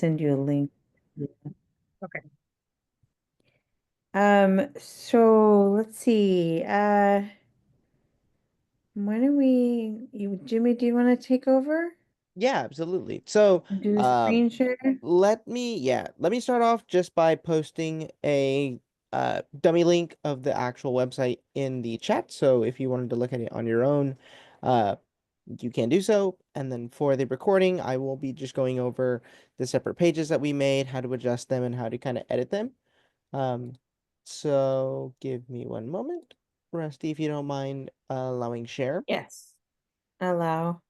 send you a link. Okay. So let's see. Why don't Jimmy, do you want to take over? Yeah, absolutely. So, Do the um, screen share? let me start off just by posting a dummy link of the actual website in the chat. So if you wanted to look at it on your own, uh, you can do so. And then for the recording, I will be just going over the separate pages that we made, how to adjust them, and how to kind of edit them. Um, so give me one moment, Rusty, if you don't mind allowing share. Yes. Allow.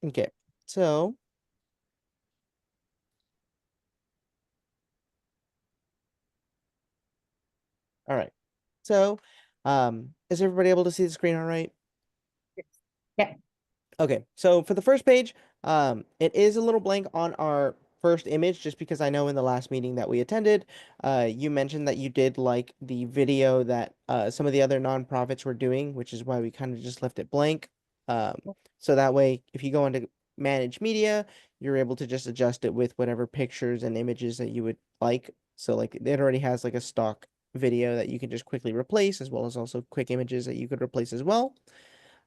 Okay, so. All right. So, is everybody able to see the screen all right? Yes. Yeah. Okay. So for the first page, it is a little blank on our first image, just because I know in the last meeting that we attended, you mentioned that you did like the video that some of the other nonprofits were doing, which is why we kind of just left it blank. Um, so that way, if you go into manage media, you're able to just adjust it with whatever pictures and images that you would like. So like it already has like a stock video that you can just quickly replace, as well as also quick images that you could replace as well.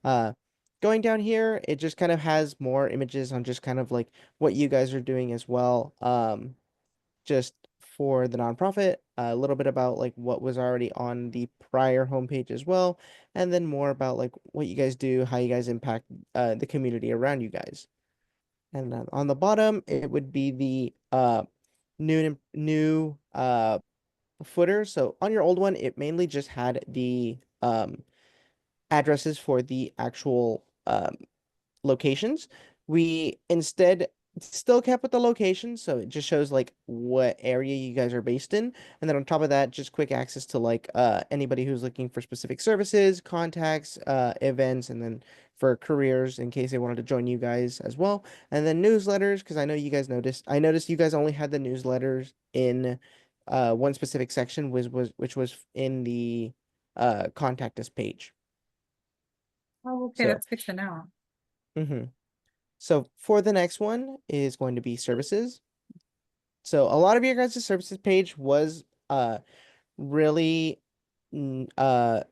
Uh, Going down here, it just kind of has more images on just kind of like what you guys are doing as well. Just for the nonprofit, a little bit about like what was already on the prior homepage as well, and then more about like what you guys do, how you guys impact the community around you guys. And then on the bottom, it would be the new footer. So on your old one, it mainly just had the addresses for the actual locations. We instead still kept with the locations, so it just shows like what area you guys are based in, and then on top of that, just quick access to like anybody who's looking for specific services, contacts, events, and then for careers in case they wanted to join you guys as well, and then newsletters because I know you guys noticed. I noticed you guys only had the newsletters in one specific section, which was in the contact us page. Oh, okay, So. that's good to know. Mhm. So for the next one is going to be services. So a lot of your guys' services page was really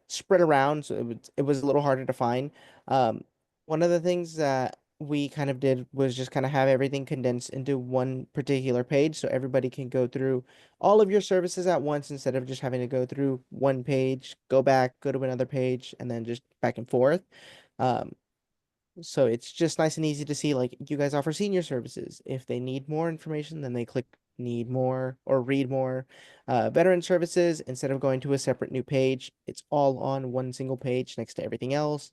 spread around, so it was a little harder to find. Um, One of the things that we kind of did was just kind of have everything condensed into one particular page so everybody can go through all of your services at once instead of just having to go through one page, go back, go to another page, and then just back and forth. Um, so it's just nice and easy to see like you guys offer senior services. If they need more information, then they click need more or read more. Veteran services, instead of going to a separate new page, it's all on one single page next to everything else.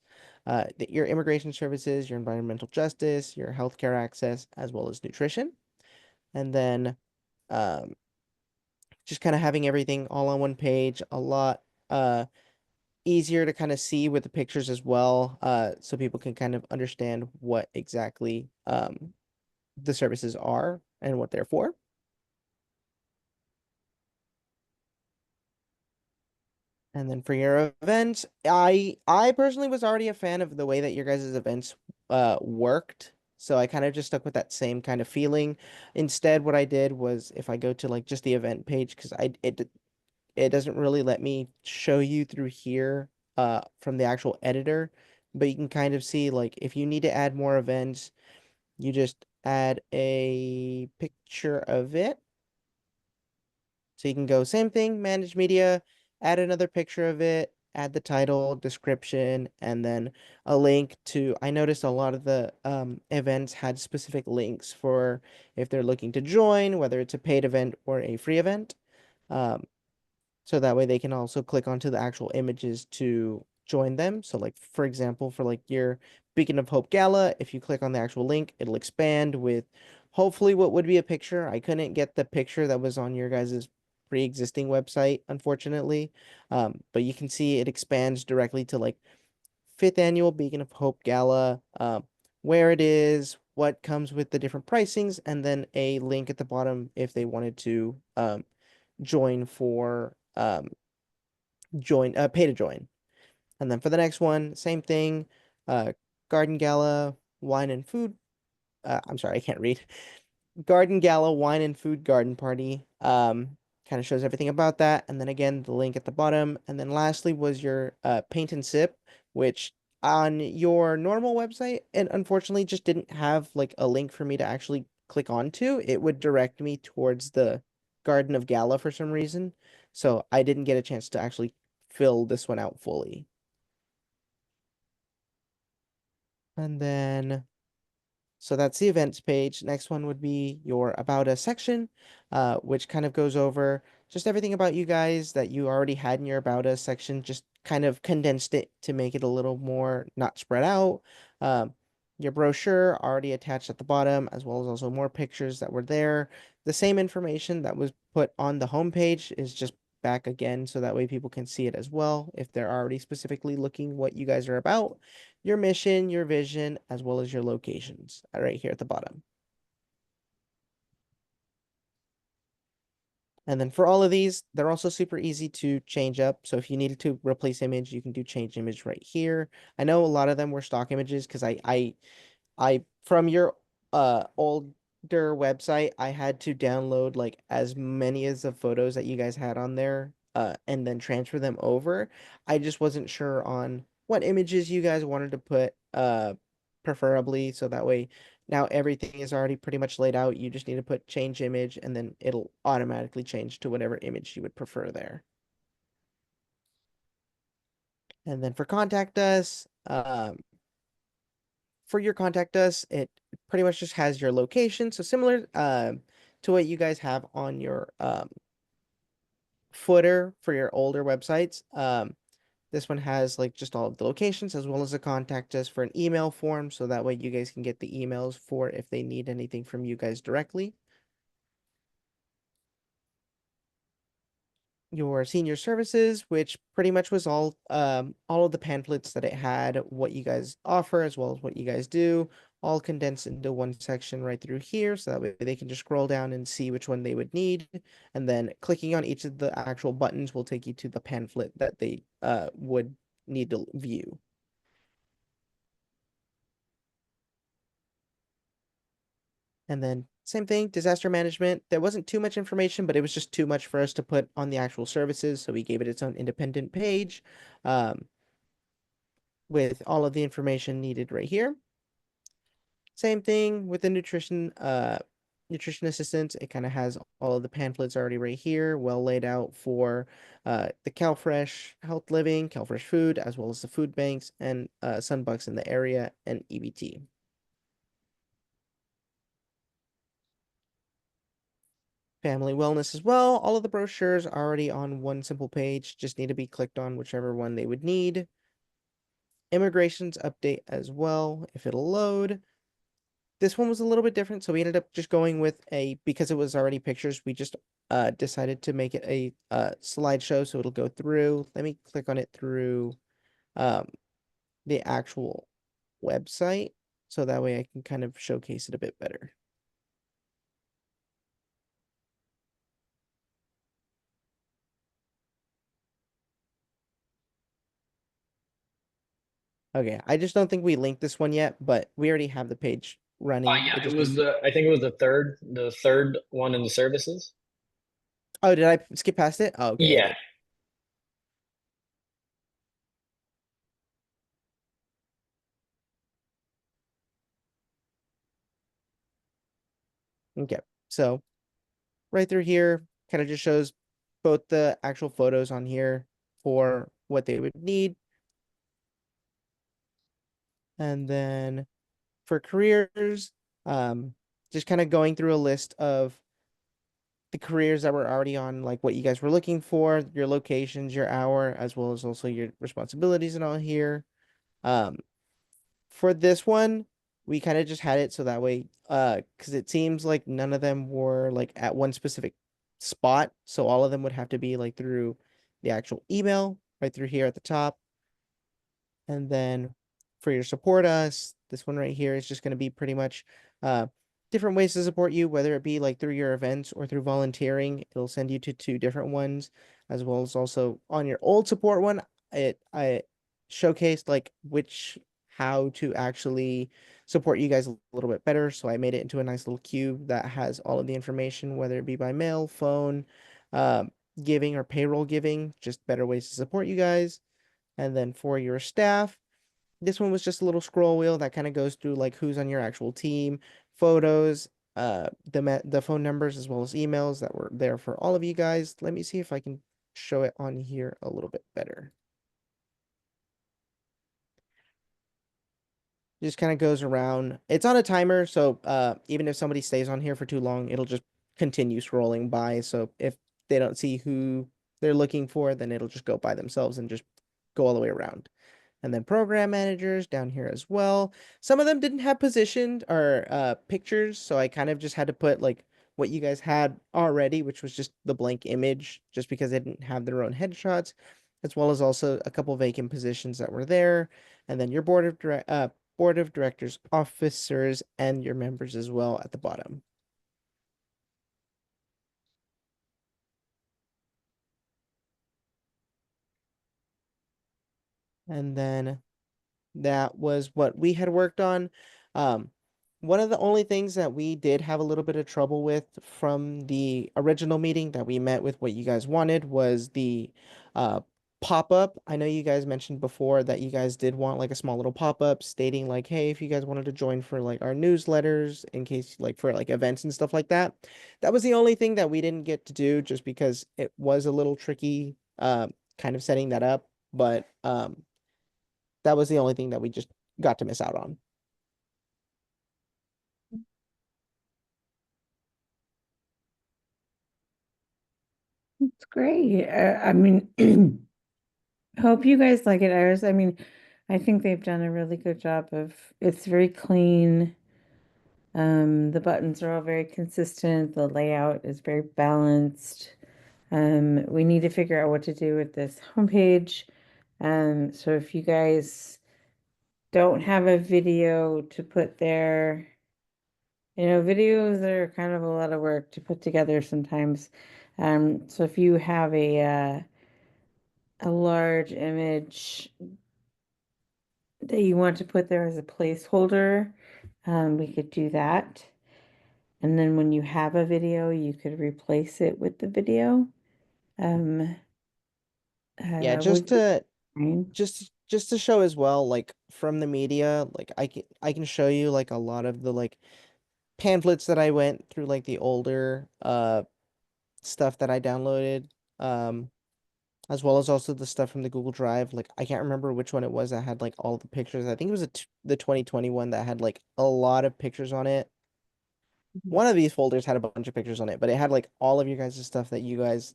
Your immigration services, your environmental justice, your healthcare access, as well as nutrition. And then um, just kind of having everything all on one page, a lot easier to kind of see with the pictures as well, so people can kind of understand what exactly the services are and what they're for. And then for your events, I personally was already a fan of the way that your guys' events worked. So I kind of just stuck with that same kind of feeling. Instead, what I did was if I go to like just the event page, because it doesn't really let me show you through here from the actual editor, but you can kind of see like if you need to add more events, you just add a picture of it. So you can go same thing, manage media, add another picture of it, add the title, description, and then a link to, I noticed a lot of the events had specific links for if they're looking to join, whether it's a paid event or a free event. Um, so that way they can also click onto the actual images to join them. So like for example, for like your Beacon of Hope Gala, if you click on the actual link, it'll expand with hopefully what would be a picture. I couldn't get the picture that was on your guys' pre-existing website, unfortunately. But you can see it expands directly to like fifth annual Beacon of Hope Gala, where it is, what comes with the different pricings, and then a link at the bottom if they wanted to join for pay to join. And then for the next one, same thing, uh, garden gala, wine and food. I'm sorry, I can't read. Garden Gala Wine and Food Garden Party. Kind of shows everything about that. And then again, the link at the bottom. And then lastly was your paint and sip, which on your normal website, it unfortunately just didn't have like a link for me to actually click onto. It would direct me towards the Garden of Gala for some reason. So I didn't get a chance to actually fill this one out fully. And then so that's the events page. Next one would be your About Us section, which kind of goes over just everything about you guys that you already had in your About Us section, just kind of condensed it to make it a little more not spread out. Um, your brochure already attached at the bottom, as well as also more pictures that were there. The same information that was put on the homepage is just back again, so that way people can see it as well if they're already specifically looking what you guys are about, your mission, your vision, as well as your locations right here at the bottom. And then for all of these, they're also super easy to change up. So if you needed to replace image, you can do change image right here. I know a lot of them were stock images because I from your older website, I had to download like as many as the photos that you guys had on there and then transfer them over. I just wasn't sure on what images you guys wanted to put preferably so that way now everything is already pretty much laid out. You just need to put change image and then it'll automatically change to whatever image you would prefer there. And then for contact us, for your contact us, it pretty much just has your location. So similar to what you guys have on your footer for your older websites. This one has like just all of the locations as well as a contact us for an email form. So that way you guys can get the emails for if they need anything from you guys directly. Your senior services, which pretty much was all of the pamphlets that it had, what you guys offer as well as what you guys do, all condensed into one section right through here, so that way they can just scroll down and see which one they would need, and then clicking on each of the actual buttons will take you to the pamphlet that they would need to view. And then same thing, disaster management. There wasn't too much information, but it was just too much for us to put on the actual services, so we gave it its own independent page. With all of the information needed right here. Same thing with the nutrition assistance. It kind of has all of the pamphlets already right here, well laid out for the CalFresh Health Living, CalFresh Food, as well as the food banks and Sunbucks in the area and EBT. Family wellness as well. All of the brochures are already on one simple page, just need to be clicked on whichever one they would need. Immigrations update as well, if it'll load. This one was a little bit different, so we ended up just going with because it was already pictures, we just decided to make it a slideshow, so it'll go through. Let me click on it through um the actual website, so that way I can kind of showcase it a bit better. Okay, I just don't think we linked this one yet, but we already have the page running. It Yeah, it just was needs. I think it was the third one in the services. Oh, did I skip past it? Oh, okay, I Yeah. did. Okay, so right through here kind of just shows both the actual photos on here for what they would need. And then for careers, just kind of going through a list of the careers that were already on, like what you guys were looking for, your locations, your hour, as well as also your responsibilities and all here. Um, for this one, we kind of just had it so that way, because it seems like none of them were like at one specific spot, so all of them would have to be like through the actual email right through here at the top. And then for your support us, this one right here is just going to be pretty much uh different ways to support you, whether it be like through your events or through volunteering. It'll send you to two different ones, as well as also on your old support one, I showcased like which how to actually support you guys a little bit better. So I made it into a nice little cube that has all of the information, whether it be by mail, phone, um, giving, or payroll giving, just better ways to support you guys. And then for your staff, this one was just a little scroll wheel that kind of goes through like who's on your actual team, photos, the phone numbers as well as emails that were there for all of you guys. Let me see if I can show it on here a little bit better. Just kind of goes around. It's on a timer, so even if somebody stays on here for too long, it'll just continue scrolling by. So if they don't see who they're looking for, then it'll just go by themselves and just go all the way around. And then program managers down here as well. Some of them didn't have positioned or pictures, so I kind of just had to put like what you guys had already, which was just the blank image, just because they didn't have their own headshots, as well as also a couple vacant positions that were there. And then your board of directors, officers, and your members as well at the bottom. And then that was what we had worked on. Um, one of the only things that we did have a little bit of trouble with from the original meeting that we met with what you guys wanted was the uh, pop-up. I know you guys mentioned before that you guys did want like a small little pop-up stating like, hey, if you guys wanted to join for like our newsletters in case like for like events and stuff like that. That was the only thing that we didn't get to do just because it was a little tricky kind of setting that up. But that was the only thing that we just got to miss out on. It's great. I mean, hope you guys like it, Iris. I mean, I think they've done a really good job of it's very clean. The buttons are all very consistent. The layout is very balanced. We need to figure out what to do with this homepage. So if you guys don't have a video to put there, videos are kind of a lot of work to put together sometimes. So if you have a large image that you want to put there as a placeholder, we could do that. And then when you have a video, you could replace it with the video. Um, Yeah, would be fine. just to show as well, like from the media, like I can show you like a lot of the like pamphlets that I went through, like the older stuff that I downloaded, um, as well as also the stuff from the Google Drive. Like I can't remember which one it was that had like all the pictures. I think it was the 2021 that had like a lot of pictures on it. One of these folders had a bunch of pictures on it, but it had like all of your guys' stuff that you guys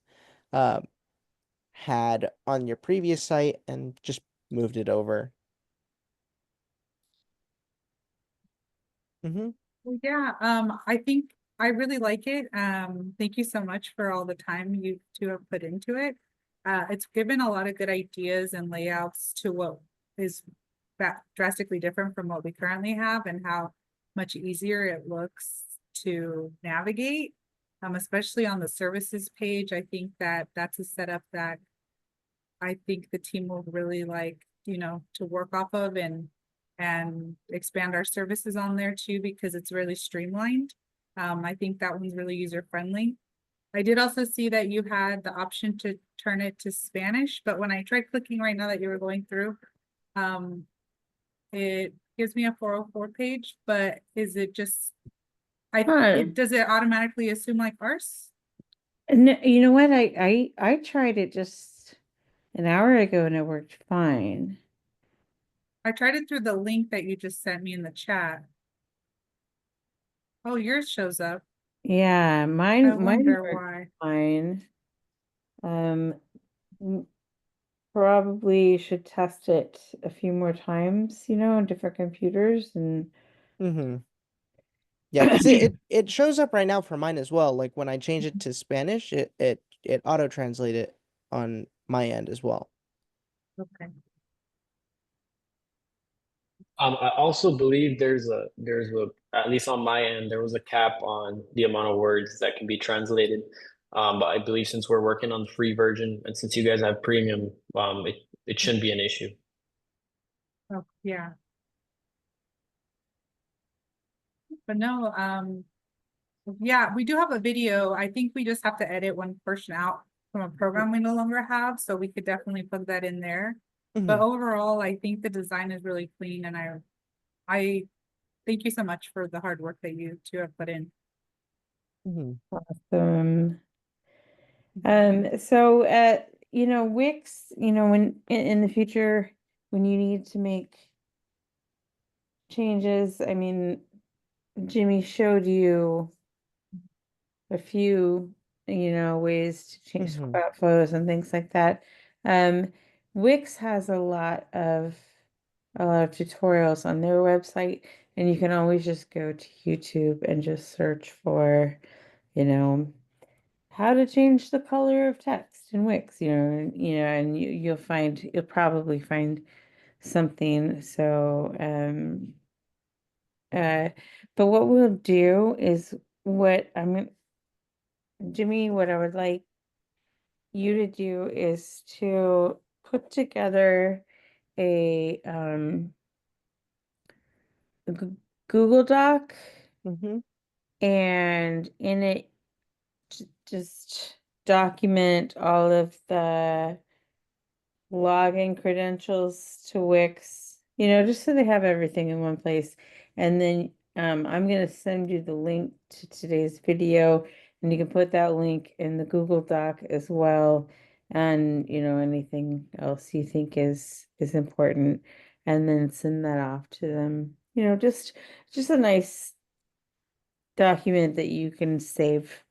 uh, had on your previous site and just moved it over. Mm-hmm. Well, yeah, I think I really like it. Thank you so much for all the time you two have put into it. It's given a lot of good ideas and layouts to what is drastically different from what we currently have and how much easier it looks to navigate. Especially on the services page, I think that that's a setup that I think the team will really like, to work off of and expand our services on there too, because it's really streamlined. I think that one's really user friendly. I did also see that you had the option to turn it to Spanish, but when I tried clicking right now that you were going through, it gives me a 404 page, but is it just, does it automatically assume like ours? And you know what? I tried it just an hour ago and it worked fine. I tried it through the link that you just sent me in the chat. Oh, yours shows up. Yeah, I mine wonder worked why. fine. Probably should test it a few more times, on different computers and Mm-hmm. Yeah, because it shows up right now for mine as well. Like when I change it to Spanish, it auto translate it on my end as well. Okay. I also believe there's a at least on my end there was a cap on the amount of words that can be translated. But I believe since we're working on the free version and since you guys have premium, it shouldn't be an issue. Oh, yeah. But no, yeah, we do have a video. I think we just have to edit one portion out from a program we no longer have, so we could definitely plug that in there. But Mhm. overall, I think the design is really clean, and I thank you so much for the hard work that you two have put in. Mhm. Awesome. So Wix, when in the future when you need to make changes, I mean, Jimmy showed you a few, ways to change Mhm. photos and things like that. Um, Wix has a lot of tutorials on their website, and you can always just go to YouTube and just search for, you know, how to change the color of text in Wix, and you'll probably find something. So, uh, but what we'll do is what I'm gonna, Jimmy, what I would like you to do is to put together a Google Doc, Mhm. and in it just document all of the login credentials to Wix, just so they have everything in one place. And then I'm going to send you the link to today's video, and you can put that link in the Google Doc as well. And, anything else you think is important, and then send that off to them. Just a nice document that you can save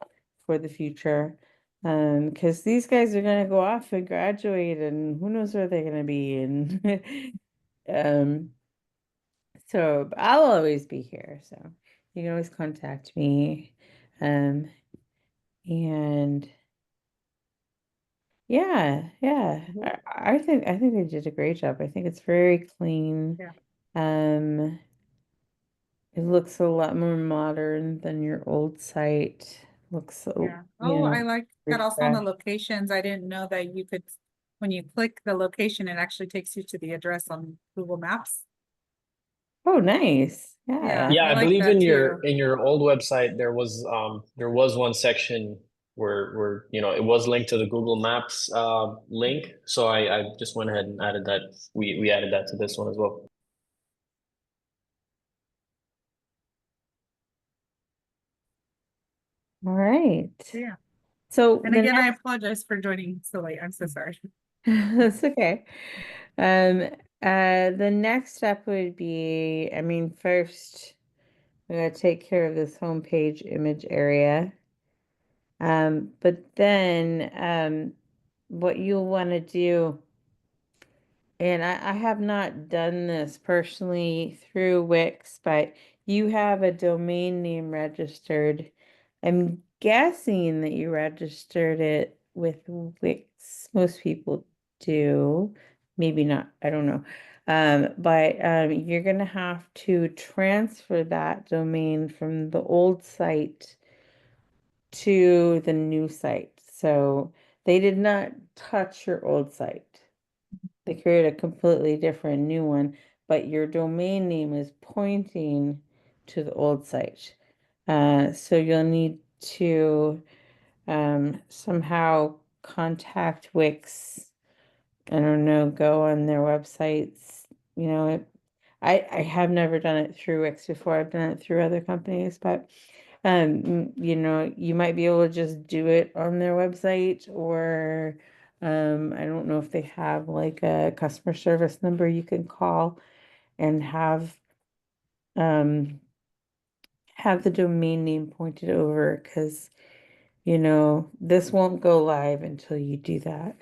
for the future. Because these guys are gonna go off and graduate, and who knows where they're gonna be. And um, so but I'll always be here, so you can always contact me. Um, and yeah, Mhm. I think they did a great job. I think it's very clean. Yeah, Um, it looks a lot more modern than your old site. Looks, yeah. Oh, I like that also on the refreshed. locations. I didn't know that you could, when you click the location, it actually takes you to the address on Google Maps. Oh, nice. Yeah, Yeah. Yeah, I I like believe that too. in your old website there was one section where it was linked to the Google Maps link. So I just went ahead and added that. We added that to this one as well. All right. Yeah. So And the again, I next, apologize for joining so late. I'm so sorry. that's okay. Um, the next step would be, I mean, first we gotta take care of this homepage image area. But then, what you'll want to do, and I have not done this personally through Wix, but you have a domain name registered. I'm guessing that you registered it with Wix. Most people do. Maybe not. I don't know. But you're going to have to transfer that domain from the old site to the new site. So they did not touch your old site. They created a completely different new one, but your domain name is pointing to the old site. So you'll need to somehow contact Wix. I don't know, go on their websites. You know, I have never done it through Wix before. I've done it through other companies, but you might be able to just do it on their website, or I don't know if they have like a customer service number you can call and um have the domain name pointed over, because this won't go live until you do that.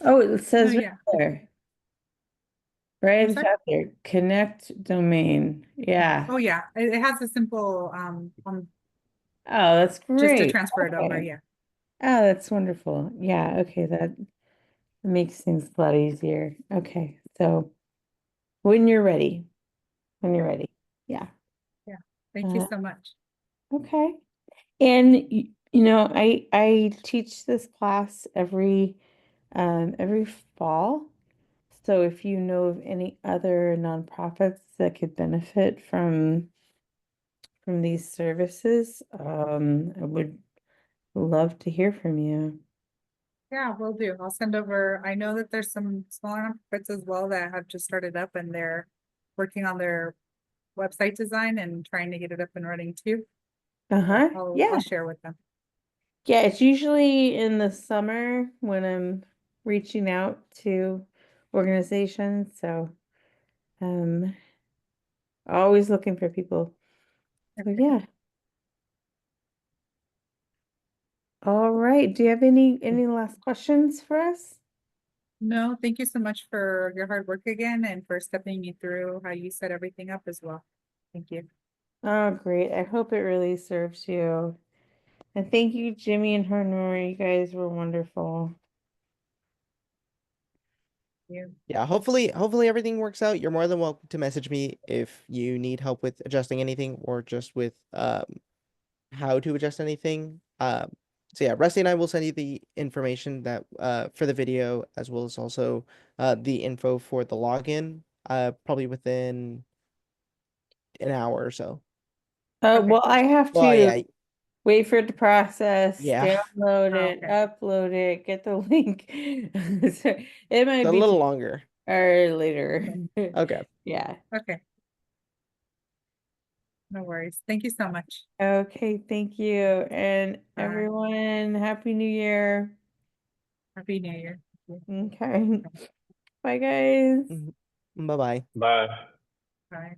Oh, it No, says right yeah. there, right I'm at the sorry. top there, connect domain. Yeah. Oh, yeah. It has a simple Oh, that's just to great. transfer it over. Okay. Yeah. Oh, that's wonderful. Yeah, okay, that makes things a lot easier. Okay, so when you're ready, when you're ready. Yeah. Yeah. Thank you Uh, so much. okay. And I teach this class every fall. So if you know of any other nonprofits that could benefit from from these services, I would love to hear from you. Yeah, will do. I'll send over, I know that there's some smaller nonprofits as well that have just started up and they're working on their website design and trying to get it up and running too. Uh-huh. I'll Yeah. share with them. Yeah, it's usually in the summer when I'm reaching out to organizations, so um always looking for people. So yeah. All right. Do you have any last questions for us? No, thank you so much for your hard work again and for stepping me through how you set everything up as well. Thank you. Oh, great. I hope it really serves you. And thank you, Jimmy and Honor. You guys were wonderful. You. Yeah, hopefully everything works out. You're more than welcome to message me if you need help with adjusting anything or just with how to adjust anything. So yeah, Rusty and I will send you the information that for the video as well as also the info for the login probably within an hour or so. Okay. Well, I have Well, to yeah, wait for it to process, yeah, download Oh, it, okay. upload it, get the link. So it might a be little longer. or later. Okay. Yeah. Okay. No worries. Thank you so much. Okay, thank you. And Bye. everyone, Happy New Year. Happy New Year. Okay. Bye, guys. Bye bye. Bye. Bye.